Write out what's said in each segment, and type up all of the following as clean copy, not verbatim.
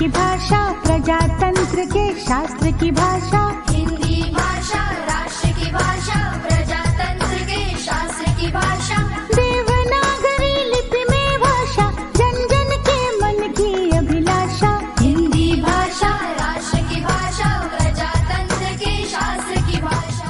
की भाषा, प्रजातंत्र के शास्त्र की भाषा। हिंदी भाषा राष्ट्र की भाषा, प्रजातंत्र के शास्त्र की भाषा। देवनागरी लिपि में भाषा, जन जन के मन की अभिलाषा। हिंदी भाषा राष्ट्र की भाषा, प्रजातंत्र के शास्त्र की भाषा।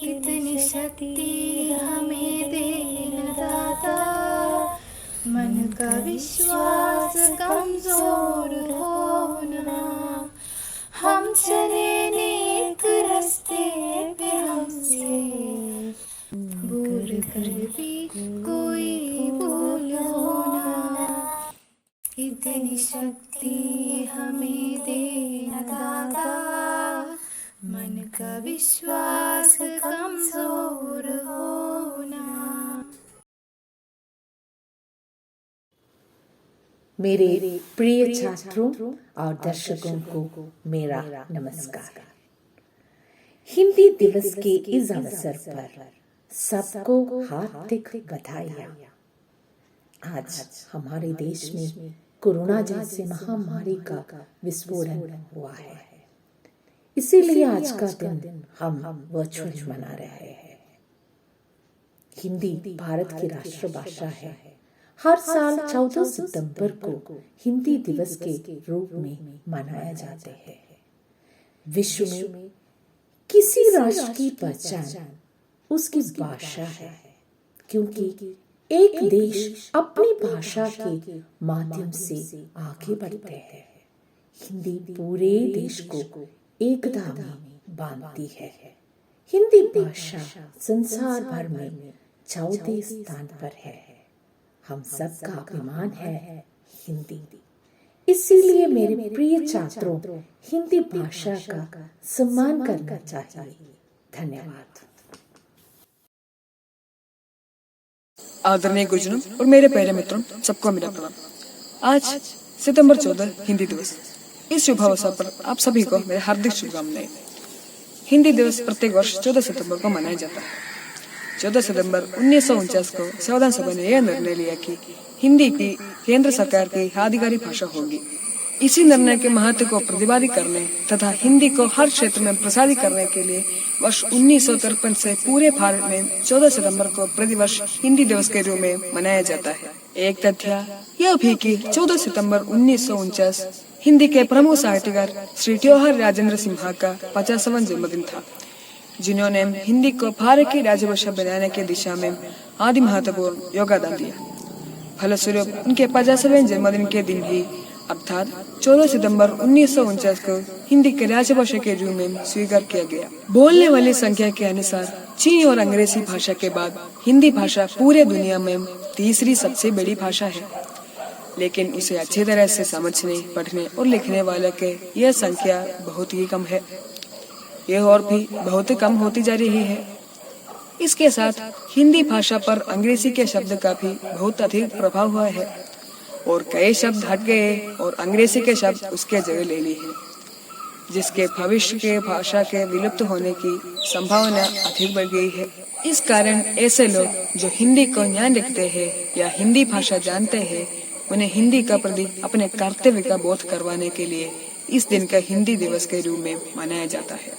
इतनी शक्ति हमें दे दाता, मन का विश्वास कमजोर हो ना। हम चले नेक रास्ते पे, हमसे भूल कर भी कोई भूल हो ना। इतनी शक्ति हमें दे दाता, मन का विश्वास कमजोर होना। मेरे प्रिय छात्रों और दर्शकों को मेरा नमस्कार। हिंदी दिवस के इस अवसर पर सबको हार्दिक बधाइयाँ। आज हमारे देश में कोरोना जैसे महामारी का विस्फोटन हुआ है, इसीलिए आज का दिन हम वर्चुअल मना रहे हैं। हिंदी भारत की राष्ट्रभाषा है। हर साल 14 सितंबर को हिंदी दिवस के रूप में मनाया जाता है। विश्व में किसी राष्ट्र की पहचान उसकी भाषा है, क्योंकि एक देश अपनी भाषा के माध्यम से आगे बढ़ते हैं। हिंदी पूरे देश को एकता में बांधती है। हिंदी भाषा संसार भर में चौथे स्थान पर है। हम सबका अभिमान है हिंदी। इसीलिए मेरे प्रिय छात्रों, हिंदी भाषा का सम्मान करना चाहिए। धन्यवाद। आदरणीय गुरुजनों और मेरे प्यारे मित्रों, सबको मेरा प्रणाम। आज सितंबर 14 हिंदी दिवस। इस शुभ अवसर पर आप सभी को मेरे हार्दिक शुभकामनाएं। हिंदी दिवस प्रत्येक वर्ष 14 सितंबर को मनाया जाता है। 14 सितंबर 1949 को संविधान सभा ने यह निर्णय लिया कि हिंदी की केंद्र सरकार की आधिकारिक भाषा होगी। इसी निर्णय के महत्व को प्रतिपादित करने तथा हिंदी को हर क्षेत्र में प्रसारित करने के लिए वर्ष 1953 से पूरे भारत में 14 सितंबर को प्रतिवर्ष हिंदी दिवस के रूप में मनाया जाता है। एक तथ्य यह भी कि 14 सितंबर 1949 हिंदी के प्रमुख साहित्यकार श्री त्योहार राजेंद्र सिन्हा का 50वां जन्मदिन था, जिन्होंने हिंदी को भारत की राजभाषा बनाने की दिशा में आदि महत्वपूर्ण योगदान दिया। फलस्वरूप उनके 50वें जन्मदिन के दिन ही अर्थात 14 सितंबर 1949 को हिंदी के राजभाषा के रूप में स्वीकार किया गया। बोलने वाली संख्या के अनुसार चीनी और अंग्रेजी भाषा के बाद हिंदी भाषा पूरे दुनिया में तीसरी सबसे बड़ी भाषा है, लेकिन उसे अच्छी तरह से समझने, पढ़ने और लिखने वाले के यह संख्या बहुत ही कम है। यह और भी बहुत कम होती जा रही है। इसके साथ हिंदी भाषा पर अंग्रेजी के शब्द का भी बहुत अधिक प्रभाव हुआ है और कई शब्द हट गए और अंग्रेजी के शब्द उसके जगह ले ली है, जिसके भविष्य के भाषा के विलुप्त होने की संभावना अधिक बढ़ गई है। इस कारण ऐसे लोग जो हिंदी को ध्यान रखते हैं या हिंदी भाषा जानते हैं, उन्हें हिंदी का प्रति अपने कर्तव्य का बोध करवाने के लिए इस दिन का हिंदी दिवस के रूप में मनाया जाता है,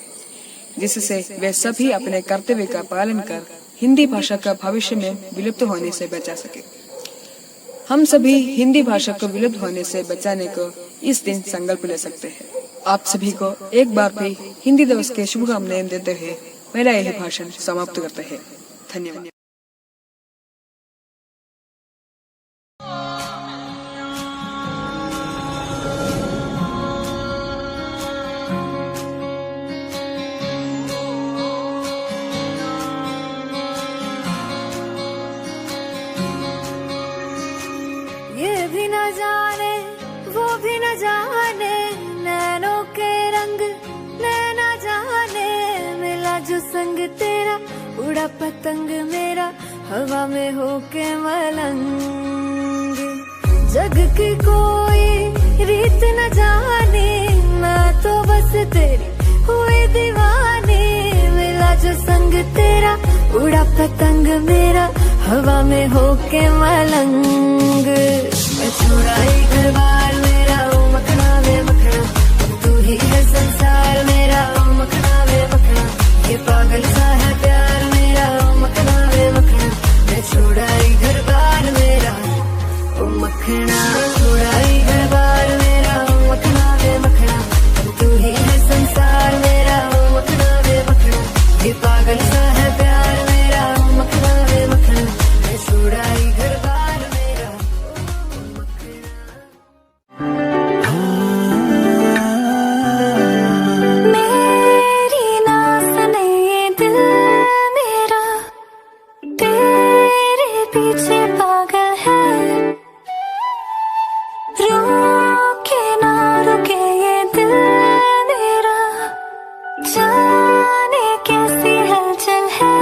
जिससे वे सभी अपने कर्तव्य का पालन कर हिंदी भाषा का भविष्य में विलुप्त होने से बचा सके। हम सभी हिंदी भाषा को विलुप्त होने से बचाने को इस दिन संकल्प ले सकते हैं। आप सभी को एक बार भी हिंदी दिवस के शुभकामनाएं देते हुए मेरा यह भाषण समाप्त करते हैं। धन्यवाद। जाने नैनों के रंग, नैना जाने मिला जो संग तेरा, उड़ा पतंग मेरा हवा में होके मलंग। जग की कोई रीत न जाने, मैं तो बस तेरी हुई दीवानी, मिला जो संग तेरा, उड़ा पतंग मेरा हवा में होके मलंग। मैं छुड़ाई घर बार मेरा, ओ मखना वे मखना, तू ही है संसार मेरा, ओ मखना वे मखना, ये पागल सा है प्यार मेरा, ओ मखना वे मखना। मैं छुड़ाई घर बार मेरा, ओ मखना, छुड़ाई घर बार मेरा, ओ मखना वे मखना, तू ही है संसार मेरा, ओ मखना वे मखना, ये पागल सा है प्यार मेरा, ओ मखना वे मखना। मैं छुड़ाई घर बार मेरा, ओ मखना। मेरी ना सुने ये दिल मेरा, तेरे पीछे पागल है, रुके ना रुके ये दिल मेरा, जाने कैसी हलचल है,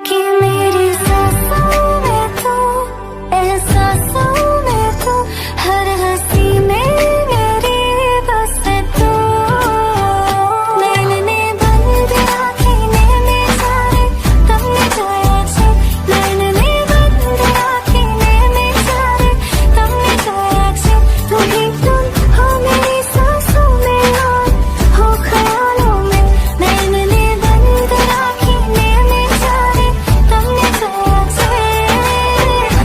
कि मेरी सांसों में तू, एहसासों में तू, हर हंसी में मेरी बस तू। नैनने बंद आँखें नैने सारे, तुमने जाया छे, नैनने बंद आँखें नैने सारे, तुमने जाया छे। तुम ही तुम हो मेरी सांसों में और हो ख्यालों में, नैनने बंद आँखें नैने सारे, तुमने जाया छे।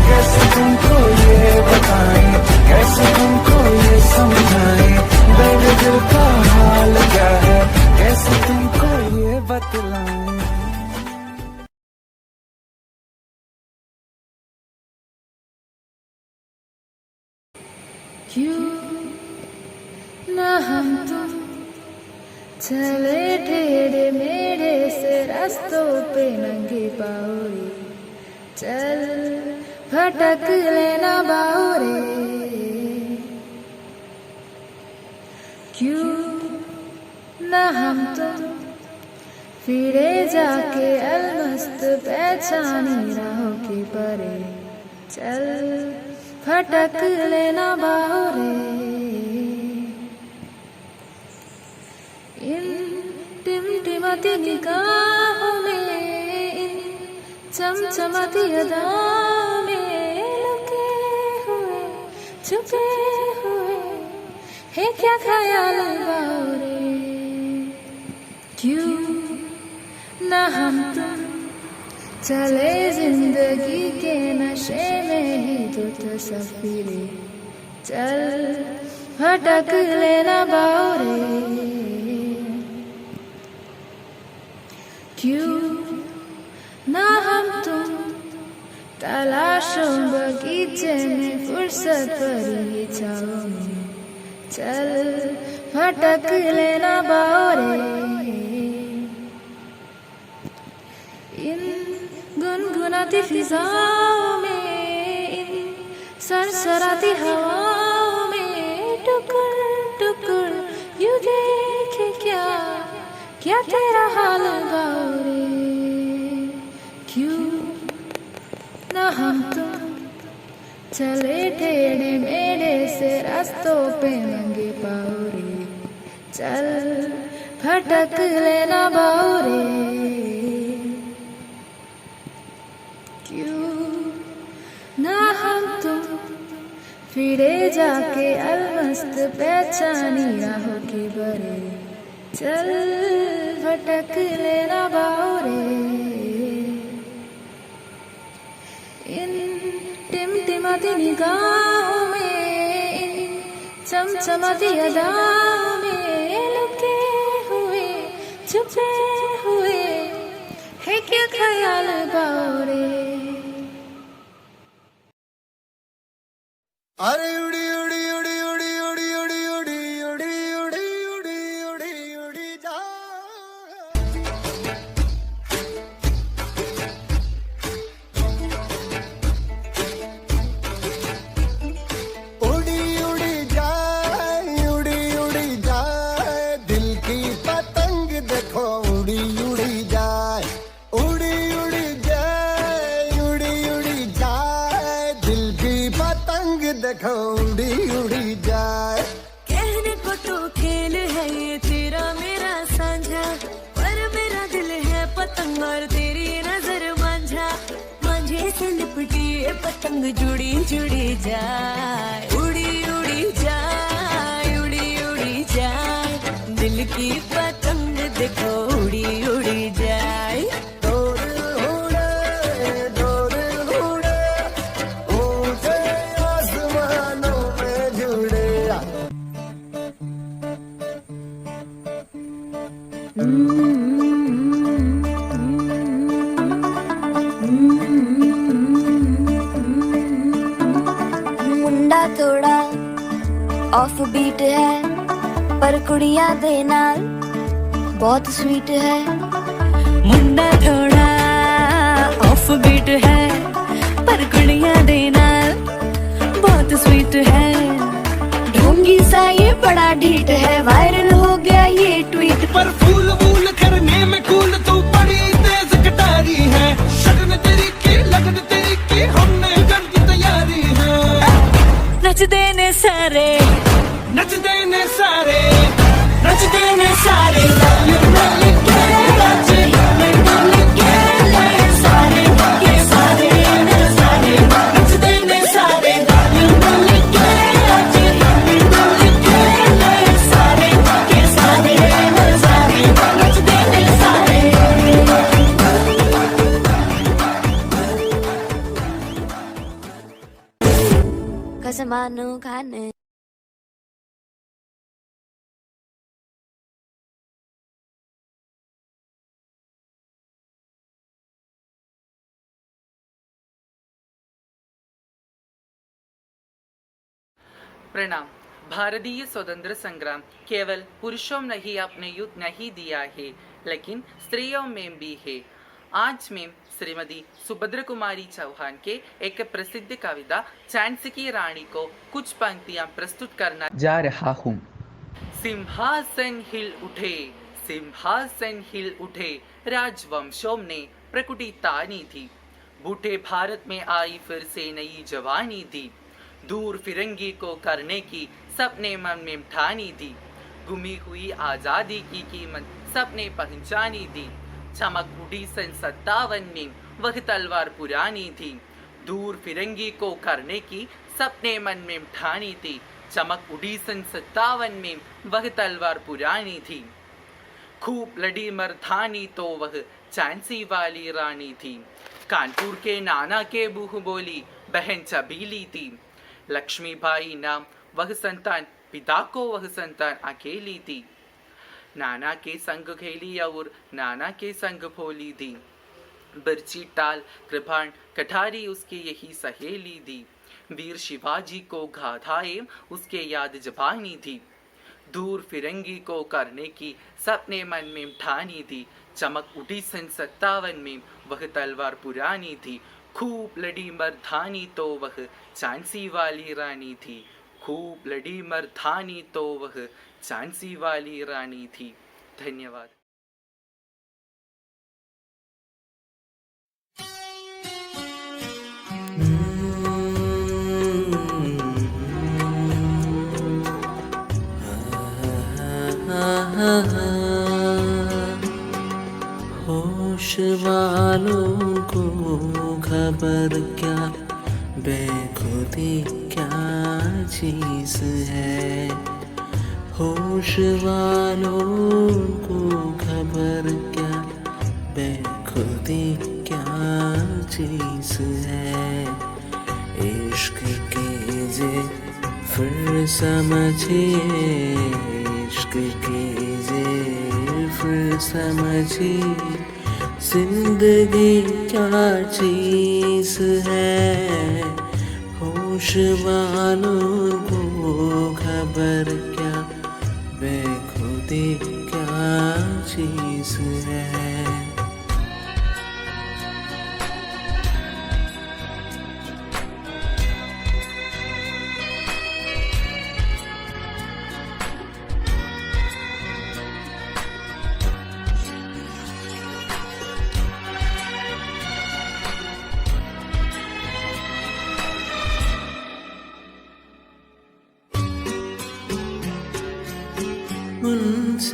कैसे तुमको ये बताएं, कैसे तुमको ये समझाएं, मेरे दिल का हाल क्या है, कैसे तुमको ये बतलाएं। क्यों ना हम तुम चले टेढ़े मेढ़े से रास्तों पे नंगे पाँव रे, चल भटक लेना बावरे। क्यों ना हम तुम फिरे जाके अलमस्त पहचानी राहों के परे, चल भटक लेना बावरे। इन टिमटिमाती निगाहों में, इन चमचमाती अदाओं में, लुके हुए छुपे हुए है क्या ख्याल बावरे। क्यों ना हम तुम चले जिंदगी के नशे में ही तो तस्वीरे, चल भटक लेना बावरे। क्यों ना हम तुम तलाशों बगीचे में फुर्सत भरी छाओं में, चल भटक लेना बावरे। इन गुनगुनाती फिजाओं में, इन सरसराती हवाओं में, टुकुर टुकुर यूं देखे क्या क्या तेरा हाल बावरे। क्यों ना हम तुम चले टेढ़े मेढ़े से रास्तों पे नंगे पाँव रे, चल भटक लेना बावरे। क्यों ना हम तुम फिरे जाके अलमस्त पहचानी राहों के बरे, चल भटक लेना बावरे। इन टिमटिमाती निगाहों में, इन चमचमाती अदाओं में, लुके हुए छुपे हुए है क्या ख्याल बावरे। अरे उड़ी उड़ी उड़ी उड़ी उड़ी उड़ी उड़ी उड़ी उड़ी उड़ी उड़ी उड़ी जा। उड़ी उड़ी जा देखो उड़ी उड़ी जाए। कहने को तो खेल है ये तेरा मेरा साझा, पर मेरा दिल है पतंग और तेरी नजर मांझा। मांझे से लिपटी ये पतंग जुड़ी जुड़ी जाए, उड़ी उड़ी जाए, उड़ी उड़ी जाए। दिल की पतंग देखो उड़ी उड़ी जाए। डोर उड़े ऊंचे आसमानों में जुड़े। मुंडा थोड़ा ऑफ बीट है, पर कुड़ियां दे नाल बहुत स्वीट है। मुंडा थोड़ा ऑफ बीट है, पर कुड़ियां दे नाल बहुत स्वीट है। ढोंगी सा ये बड़ा ढीठ है, वायरल हो गया ये ट्वीट। पर फूल वूल करने में कूल तू बड़ी तेज कटारी है। शगन तेरी की लगन तेरी की हमने कर दी तैयारी है। नच देने सारे, नच देने सारे, नच देने सारे, कसमानो खाने। प्रणाम। भारतीय स्वतंत्र संग्राम केवल पुरुषों में ही अपने युद्ध नहीं दिया है, लेकिन स्त्रियों में भी है। आज मैं श्रीमती सुभद्रा कुमारी चौहान के एक प्रसिद्ध कविता झांसी की रानी को कुछ पंक्तियां प्रस्तुत करना जा रहा हूँ। सिंहासन हिल उठे, सिंहासन हिल उठे, राजवंशों ने प्रकुटी तानी थी। बूढ़े भारत में आई फिर से नई जवानी थी। दूर फिरंगी को करने की सबने मन में ठानी थी। गुमी हुई आजादी की कीमत सबने पहचानी थी। चमक उड़ी सन 57 में वह तलवार पुरानी थी। दूर फिरंगी को करने की सबने मन में ठानी थी। चमक उड़ी सन 57 में वह तलवार पुरानी थी। खूब लड़ी मर्दानी तो वह झांसी वाली रानी थी। कानपुर के नाना के बूह बोली बहन चबीली थी। लक्ष्मीबाई नाम वह संतान, पिता को वह संतान अकेली थी। नाना के संग खेली और नाना के संग भोली थी। बिरची टाल कृपाण कठारी उसकी यही सहेली थी। वीर शिवाजी को गाथाएं उसके याद जबानी थी। दूर फिरंगी को करने की सबने मन में ठानी थी। चमक उठी सन 57 में वह तलवार पुरानी थी। खूब लड़ी मर्दानी तो वह झांसी वाली रानी थी। खूब लड़ी मर्दानी तो वह झांसी वाली रानी थी। धन्यवाद। होश वालों को खबर क्या, बेखुदी क्या चीज़ है। होश वालों को खबर क्या, बेखुदी क्या चीज़ है। इश्क कीजिए फिर समझिए, इश्क कीजिए फिर समझिए, जिंदगी क्या चीज़ है। होश वालों को खबर क्या, बेखुदी क्या चीज़ है।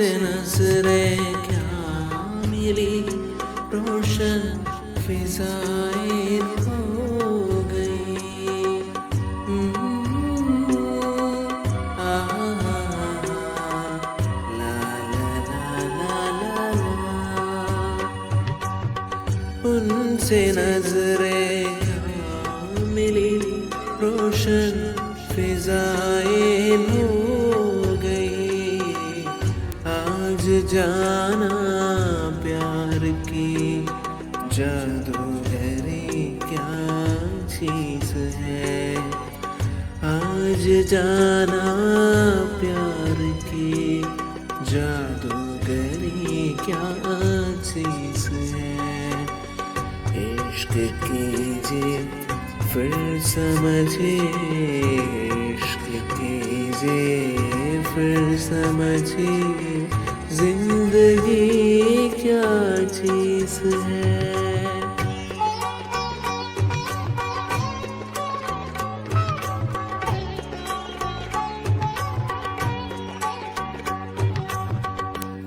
उनसे नजरें क्या मिली, रोशन फिजाएं खो गई। ला ला ला ला ला ला। उनसे नजरें क्या मिली, रोशन फिजाएं हो गई। आज जाना प्यार की जादूगरी क्या चीज है। आज जाना प्यार की जादूगरी क्या चीज है। इश्क कीजिए फिर समझिए, इश्क कीजिए फिर समझिए, जिंदगी क्या चीज है।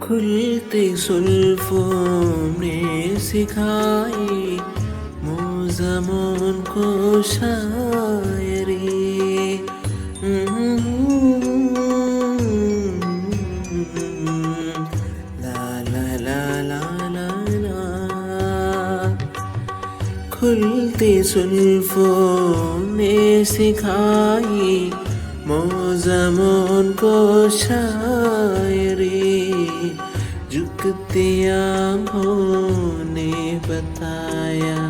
खुलती सुल्फों ने सिखाई मुज़म्मन को शायरी। ला ला ला ला ला ला। खुलती सुल्फों ने सिखाई मुज़म्मन को शायरी। झुकती आँखों ने बताया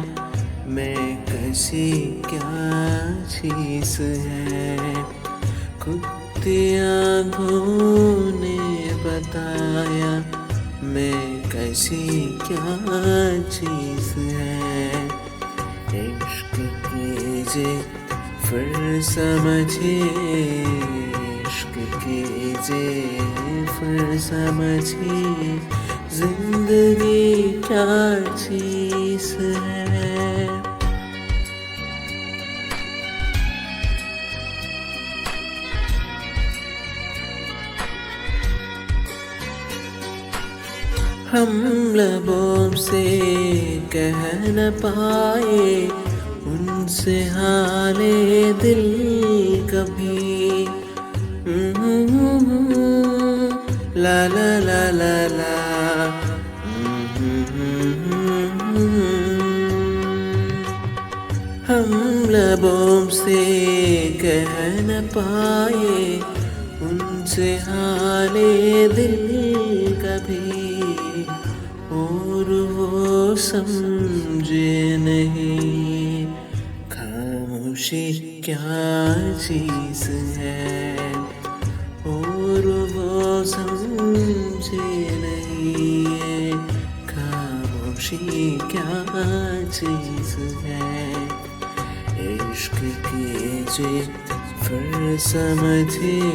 मैं कैसी क्या चीज है। खुलती आँखों ने बताया मैं कैसी क्या चीज है। इश्क कीजिए फिर समझिए, इश्क कीजिए फिर समझिए, जिंदगी क्या चीज है। हम लबों से कह न पाए उनसे हाले दिल कभी। ला ला ला ला ला। हम लबों से कह न पाए उनसे हाले दिल कभी। और वो समझे नहीं खामोशी क्या चीज है। और वो समझे नहीं खामोशी क्या चीज है। इश्क कीजिए फिर समझिए,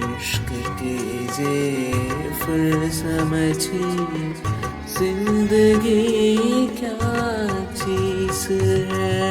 इश्क कीजिए फिर समझिए, जिंदगी क्या चीज है।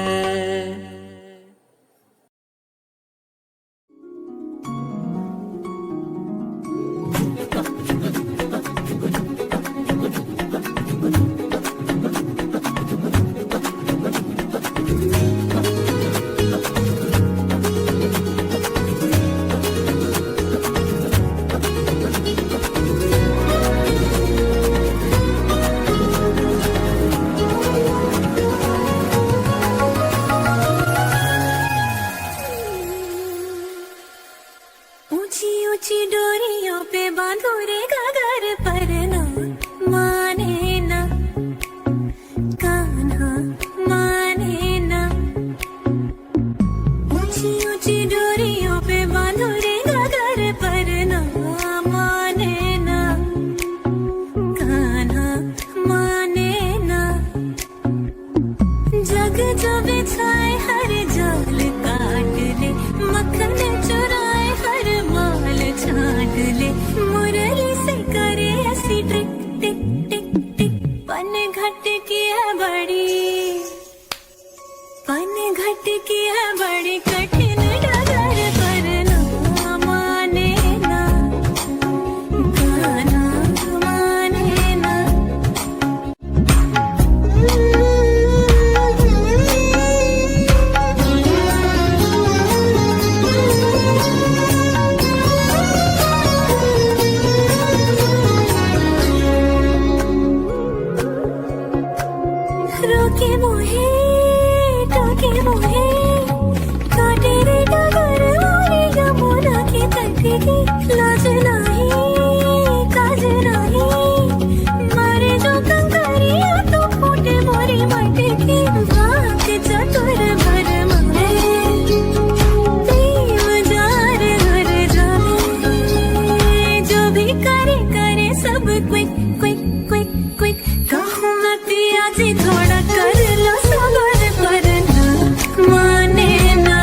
ऊंची ऊंची डोरियों पे बांधो रे घाघर पर ना माने ना कान्हा माने ना। ऊंची ऊंची डोरियों पे बांधो रे घाघर पर ना माने ना कान्हा माने ना। जग जो बिछाए हर जाल काट ले, मक्खन चुराए हर माल छाट ले। मुरली से करे ऐसी टिक टिक टिक टिक। पन घट की है बड़ी, पन घट की है बड़ी कठिन डगर पर ना माने ना कान्हा रोके मोहे टोके मोहे काटे रे डगर वाली यमुना की तट की लाज नाही काज नाही मारे जो कंकरिया तो फूटे मोरी माटी की वाक चतुर भर मारे देव जार हर जाने जो भी करे करे सब क्विक क्विक क्विक क्विक कहूँ मत आज थोड़ा कर लो सबर पर ना माने ना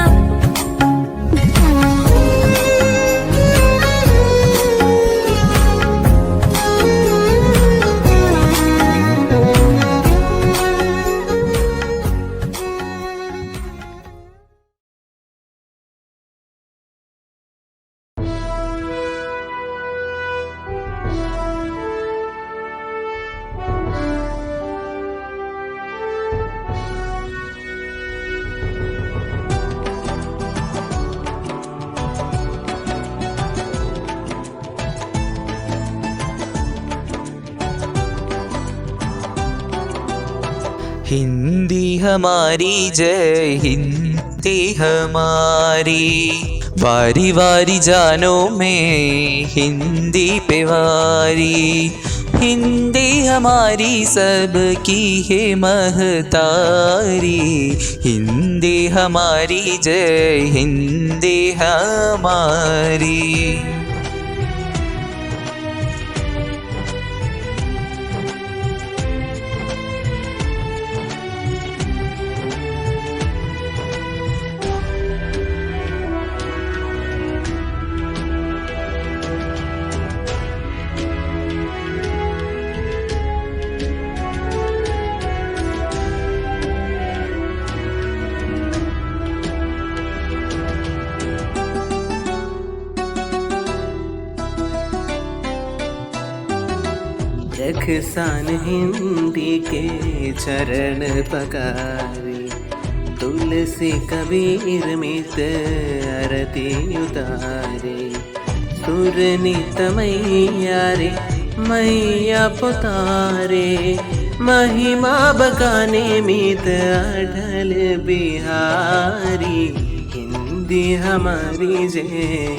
हिंदी हमारी जय हिंदी हमारी वारी वारी जानो में हिंदी पे वारी हिंदी हमारी सबकी है महतारी हिंदी हमारी जय हिंदी हमारी रखसान हिंदी के चरण पकारे तुलसी कबीर मित आरती उतारे सुर नित मैया रे मैया पुतारे महिमा बकाने मित अढ़ल बिहारी हिंदी हमारी जय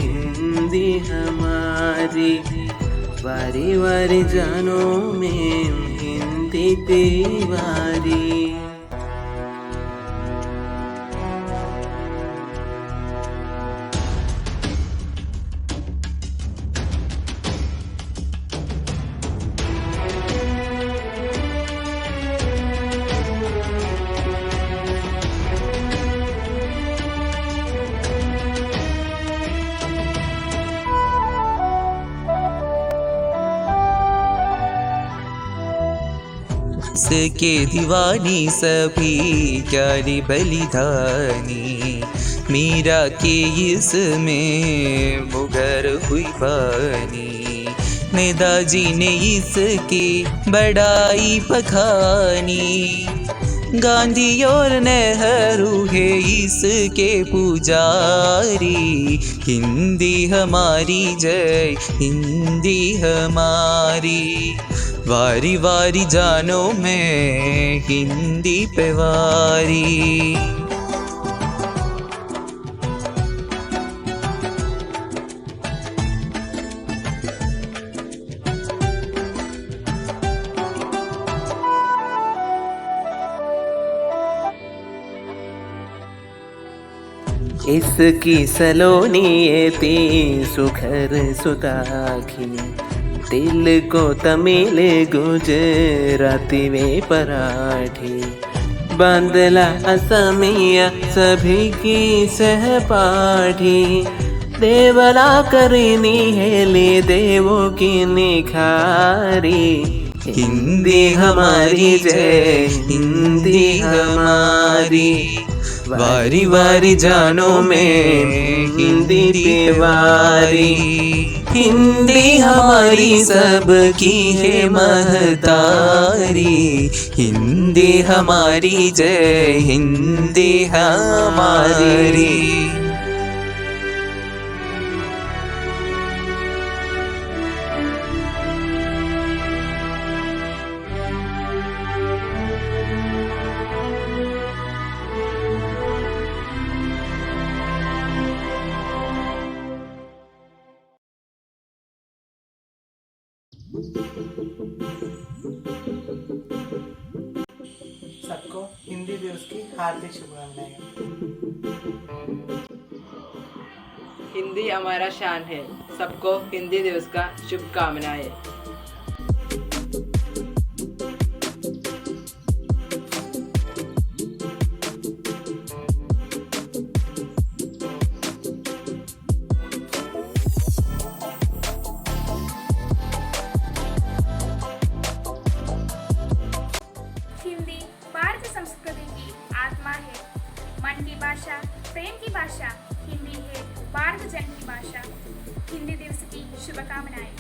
हिंदी हमारी वारी वारी जानो में हिंदी दीवारी इसके दीवानी सभी क्यारी बलिदानी मीरा के इसमें मुगर हुई बानी नेताजी ने इसकी बड़ाई पखानी गांधी और नेहरू है इसके पुजारी हिंदी हमारी जय हिंदी हमारी वारी वारी जानो में हिंदी पे वारी इसकी सलोनी ती सुखर सुताखी दिल को तमिल गुजराती में पराठी बांदला असमिया सभी की सहपाठी देवला करनी है ले देवों की निखारी हिंदी हमारी जय हिंदी हमारी वारी वारी जानो में हिंदी पे वारी हिंदी हमारी सबकी है महतारी हिंदी हमारी जय हिंदी हमारी सबको हिंदी दिवस की हार्दिक शुभकामनाएं। हिंदी हमारा शान है। सबको हिंदी दिवस का शुभकामनाएं। हिंदी भारतीय संस्कृति की आत्मा है। मन की भाषा, प्रेम की भाषा हिंदी है, भारत जन की भाषा। हिंदी दिवस की शुभकामनाएं।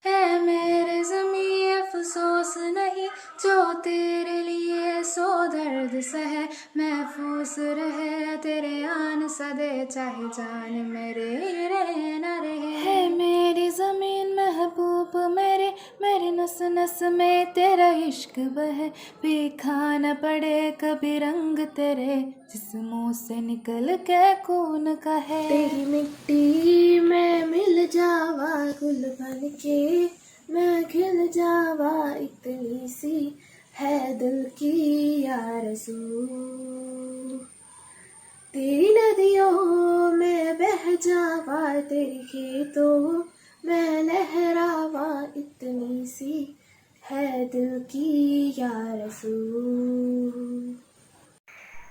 है मेरे ज़मीं अफसोस नहीं जो तेरे लिए सो दर्द सहे, महफूस रहे तेरे आन सदे, चाहे जान मेरे रहे न रहे। है मेरी ज़मीन महबूब मेरे, मेरी नस नस में तेरा इश्क बहे, देखा न पड़े कभी रंग तेरे, जिस मुँह से निकल के खून का है। तेरी मिट्टी में मिल जावा गुल बन के, मैं खिल जावा इतनी सी है दिल की आरज़ू। तेरी नदियों में बह जावा, तेरी खेतों में लहरावा इतनी सी है दिल की आरज़ू।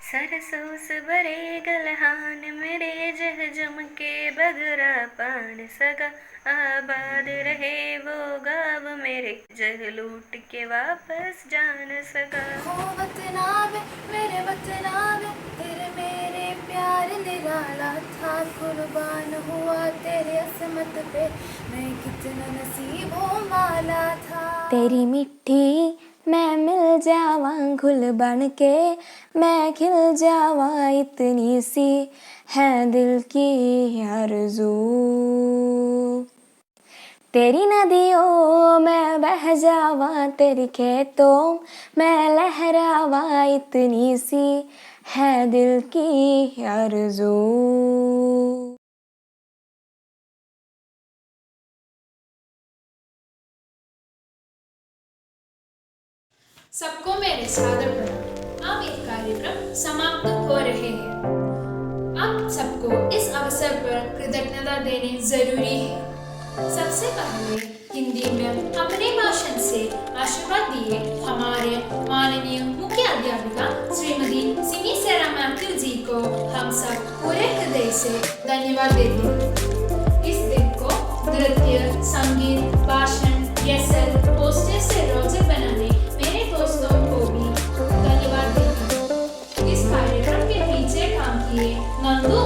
सरसोस बरे गलहान मेरे जह जम के बगरा पान सगा, आबाद रहे वो गाव मेरे जह लूट के वापस जान सका। हो वतनावे मेरे वतनावे, तेरे मेरे प्यार निराला था, कुर्बान हुआ तेरे असमत पे, मैं कितना नसीबों वाला था। तेरी मिट्टी मैं मिल जावा घुल बन के, मैं खिल जावा इतनी सी है दिल की आरज़ू। तेरी नदियों में बह जावा, तेरी खेतों में लहरावा इतनी सी है दिल की आरज़ू। सबको मेरे सादर प्रणाम। अब एक कार्यक्रम समाप्त हो रहे हैं। अब सबको इस अवसर पर कृतज्ञता देनी जरूरी है। सबसे पहले हिंदी में अपने भाषण से आशीर्वाद दिए हमारे माननीय मुख्य अध्यापिका श्रीमती सिमी सेरा मैथ्यू जी को हम सब पूरे हृदय से धन्यवाद देते हैं। इस दिन को नृत्य, संगीत, भाषण, गज़ल, पोस्टर से रोचक बनाने मेरे दोस्तों को भी धन्यवाद देती हूँ। इस कार्यक्रम के पीछे काम किए नंदू